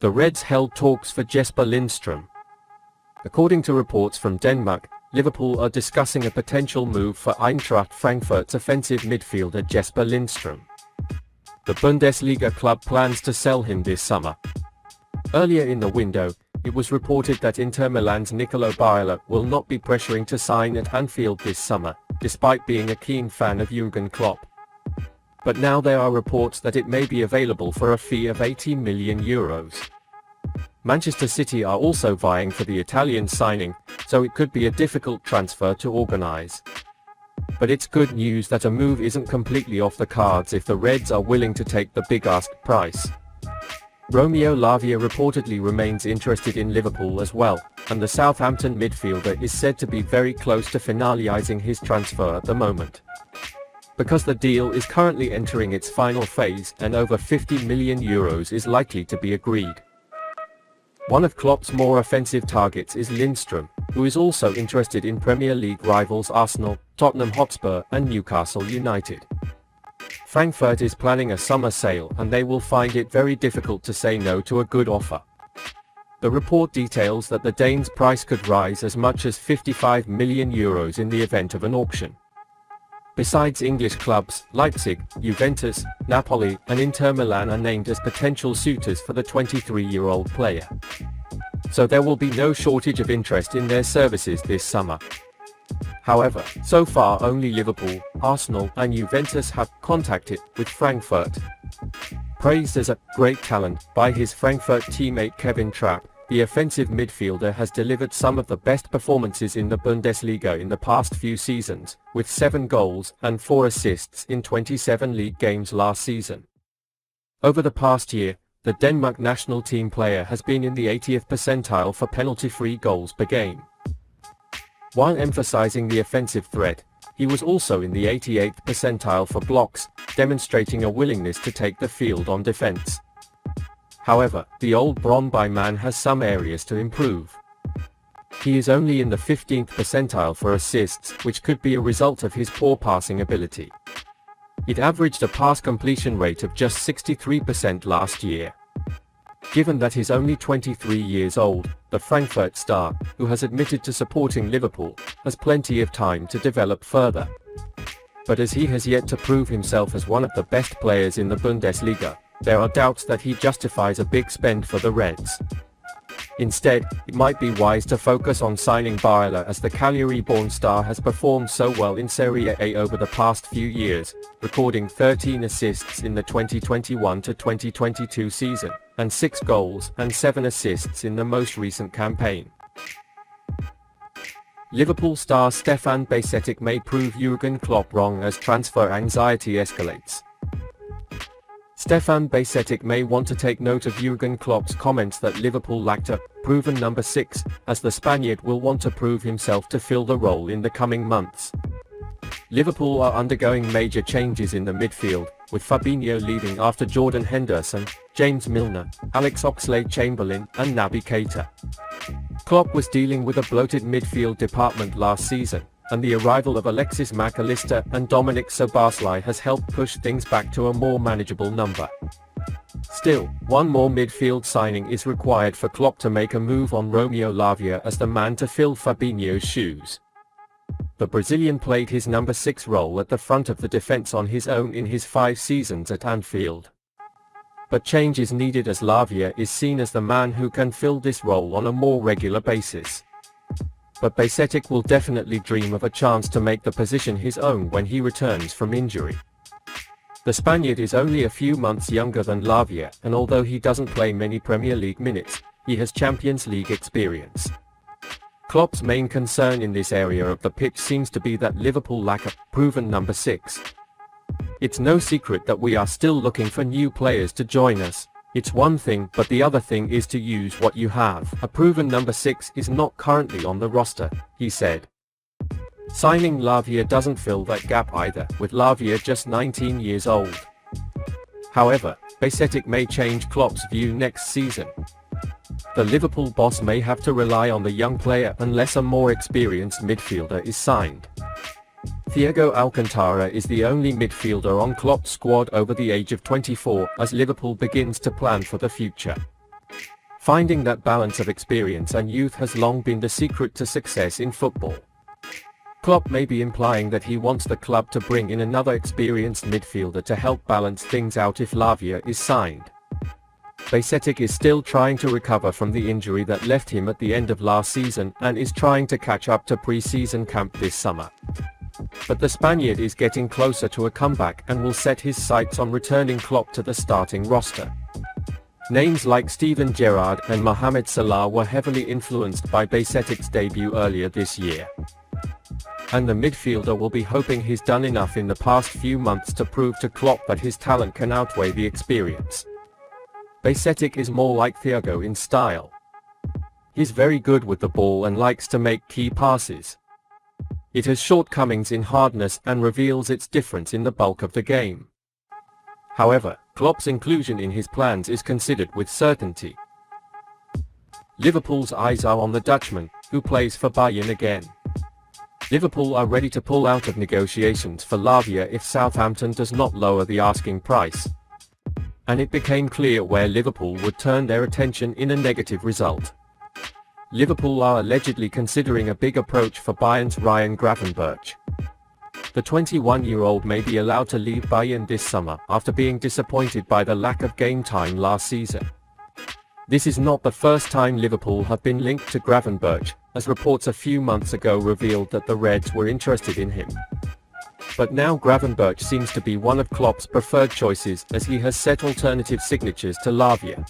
The Reds held talks for Jesper Lindstrom. According to reports from Denmark, Liverpool are discussing a potential move for Eintracht Frankfurt's offensive midfielder Jesper Lindstrom. The Bundesliga club plans to sell him this summer. Earlier in the window, it was reported that Inter Milan's Nicolo Barella will not be pressuring to sign at Anfield this summer, despite being a keen fan of Jürgen Klopp. But now there are reports that it may be available for a fee of €80 million. Manchester City are also vying for the Italian signing, so it could be a difficult transfer to organise. But it's good news that a move isn't completely off the cards if the Reds are willing to take the big ask price. Romeo Lavia reportedly remains interested in Liverpool as well, and the Southampton midfielder is said to be very close to finalising his transfer at the moment. Because the deal is currently entering its final phase and over €50 million is likely to be agreed. One of Klopp's more offensive targets is Lindstrom, who is also interested in Premier League rivals Arsenal, Tottenham Hotspur and Newcastle United. Frankfurt is planning a summer sale and they will find it very difficult to say no to a good offer. The report details that the Dane's price could rise as much as €55 million in the event of an auction. Besides English clubs, Leipzig, Juventus, Napoli and Inter Milan are named as potential suitors for the 23-year-old player. So there will be no shortage of interest in their services this summer. However, so far only Liverpool, Arsenal and Juventus have contacted with Frankfurt. Praised as a great talent by his Frankfurt teammate Kevin Trapp, the offensive midfielder has delivered some of the best performances in the Bundesliga in the past few seasons, with 7 goals and 4 assists in 27 league games last season. Over the past year, the Denmark national team player has been in the 80th percentile for penalty-free goals per game. While emphasizing the offensive threat, he was also in the 88th percentile for blocks, demonstrating a willingness to take the field on defense. However, the old Brøndby man has some areas to improve. He is only in the 15th percentile for assists, which could be a result of his poor passing ability. It averaged a pass completion rate of just 63% last year. Given that he's only 23 years old, the Frankfurt star, who has admitted to supporting Liverpool, has plenty of time to develop further. But as he has yet to prove himself as one of the best players in the Bundesliga, there are doubts that he justifies a big spend for the Reds. Instead, it might be wise to focus on signing Barella, as the Cagliari-born star has performed so well in Serie A over the past few years, recording 13 assists in the 2021-2022 season, and 6 goals and 7 assists in the most recent campaign. Liverpool star Stefan Basetic may prove Jürgen Klopp wrong as transfer anxiety escalates. Stefan Basetic may want to take note of Jürgen Klopp's comments that Liverpool lacked a proven number 6, as the Spaniard will want to prove himself to fill the role in the coming months. Liverpool are undergoing major changes in the midfield, with Fabinho leaving after Jordan Henderson, James Milner, Alex Oxlade-Chamberlain and Naby Keita. Klopp was dealing with a bloated midfield department last season, and the arrival of Alexis Mac Allister and Dominic Szoboszlai has helped push things back to a more manageable number. Still, one more midfield signing is required for Klopp to make a move on Romeo Lavia as the man to fill Fabinho's shoes. The Brazilian played his number 6 role at the front of the defense on his own in his 5 seasons at Anfield. But change is needed, as Lavia is seen as the man who can fill this role on a more regular basis. But Basetic will definitely dream of a chance to make the position his own when he returns from injury. The Spaniard is only a few months younger than Lavia, and although he doesn't play many Premier League minutes, he has Champions League experience. Klopp's main concern in this area of the pitch seems to be that Liverpool lack a proven number 6. It's no secret that we are still looking for new players to join us. It's one thing, but the other thing is to use what you have. A proven number 6 is not currently on the roster, he said. Signing Lavia doesn't fill that gap either, with Lavia just 19 years old. However, Basetic may change Klopp's view next season. The Liverpool boss may have to rely on the young player unless a more experienced midfielder is signed. Thiago Alcantara is the only midfielder on Klopp's squad over the age of 24, as Liverpool begins to plan for the future. finding that balance of experience and youth has long been the secret to success in football. Klopp may be implying that he wants the club to bring in another experienced midfielder to help balance things out if Lavia is signed. Basetic is still trying to recover from the injury that left him at the end of last season and is trying to catch up to pre-season camp this summer. But the Spaniard is getting closer to a comeback and will set his sights on returning Klopp to the starting roster. Names like Steven Gerrard and Mohamed Salah were heavily influenced by Basetic's debut earlier this year. And the midfielder will be hoping he's done enough in the past few months to prove to Klopp that his talent can outweigh the experience. Basetic is more like Thiago in style. He's very good with the ball and likes to make key passes. It has shortcomings in hardness and reveals its difference in the bulk of the game. However, Klopp's inclusion in his plans is considered with certainty. Liverpool's eyes are on the Dutchman, who plays for Bayern again. Liverpool are ready to pull out of negotiations for Lavia if Southampton does not lower the asking price. And it became clear where Liverpool would turn their attention in a negative result. Liverpool are allegedly considering a big approach for Bayern's Ryan Gravenberch. The 21-year-old may be allowed to leave Bayern this summer after being disappointed by the lack of game time last season. This is not the first time Liverpool have been linked to Gravenberch, as reports a few months ago revealed that the Reds were interested in him. But now Gravenberch seems to be one of Klopp's preferred choices as he has set alternative signatures to Lavia.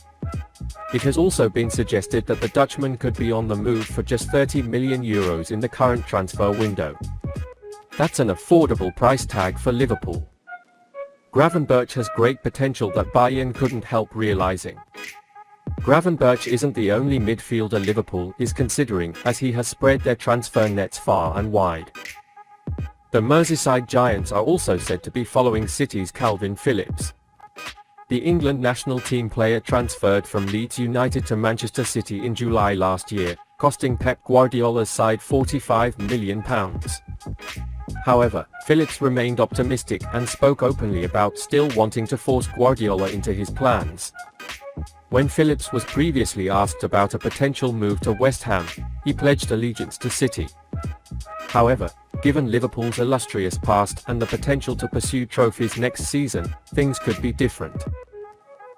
It has also been suggested that the Dutchman could be on the move for just €30 million in the current transfer window. That's an affordable price tag for Liverpool. Gravenberch has great potential that Bayern couldn't help realizing. Gravenberch isn't the only midfielder Liverpool is considering, as he has spread their transfer nets far and wide. The Merseyside Giants are also said to be following City's Calvin Phillips. The England national team player transferred from Leeds United to Manchester City in July last year, costing Pep Guardiola's side £45 million. However, Phillips remained optimistic and spoke openly about still wanting to force Guardiola into his plans. When Phillips was previously asked about a potential move to West Ham, he pledged allegiance to City. However, given Liverpool's illustrious past and the potential to pursue trophies next season, things could be different.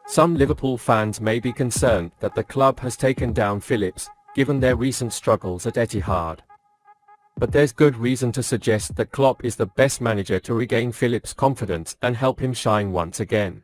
Some Liverpool fans may be concerned that the club has taken down Phillips, given their recent struggles at Etihad. But there's good reason to suggest that Klopp is the best manager to regain Phillips' confidence and help him shine once again.